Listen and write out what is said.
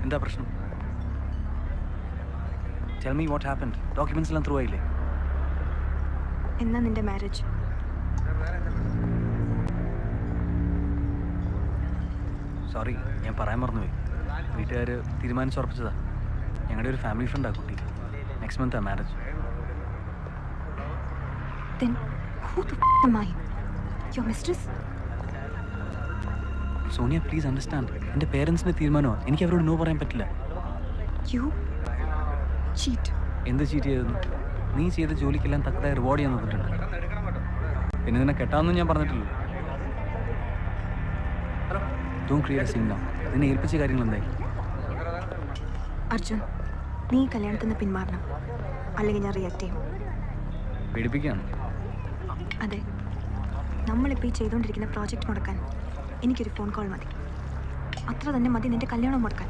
എന്താ പ്രശ്നം? Tell me what happened. Documents എല്ലാം ത്രൂ ആയില്ലേ? എന്നാ നിന്റെ മാരേജ്? സോറി, ഞാൻ പറയാൻ മറന്നുപോയി. വീട്ടുകാർ തീരുമാനിച്ചുറപ്പിച്ചതാ. ഞങ്ങളുടെ ഒരു ഫാമിലി ഫ്രണ്ടാ കുട്ടി. നെക്സ്റ്റ് മന്താ marriage. Then who the am I? Your mistress? Sonia, please understand. എൻ്റെ പേരൻസിൻ്റെ തീരുമാനമാണ്. എനിക്ക് അവരോട് നോ പറയാൻ പറ്റില്ല. You cheat. എന്ത് ചീറ്റ് ചെയ്തെന്ന്? നീ ചെയ്ത ജോലിക്കെല്ലാം തക്കതായ റിവാർഡ് ചെയ്യാൻ തന്നിട്ടുണ്ട്. പിന്നെ നിന്നെ കെട്ടാമെന്നും ഞാൻ പറഞ്ഞിട്ടില്ല. Don't create a scene now. നിന്നെ ഏൽപ്പിച്ച കാര്യങ്ങൾ എന്തായി? അർജുൻ, നീ കല്യാണത്തിൽ നിന്ന് പിന്മാറണം, അല്ലെങ്കിൽ ഞാൻ റിയാക്ട് ചെയ്യും. പേടിപ്പിക്കുകയാണ്. അതെ, നമ്മളിപ്പോൾ ഈ ചെയ്തുകൊണ്ടിരിക്കുന്ന പ്രോജക്റ്റ് മുടക്കാൻ എനിക്കൊരു ഫോൺ കോൾ മതി. അത്ര തന്നെ മതി നിന്റെ കല്യാണം മുടക്കാൻ.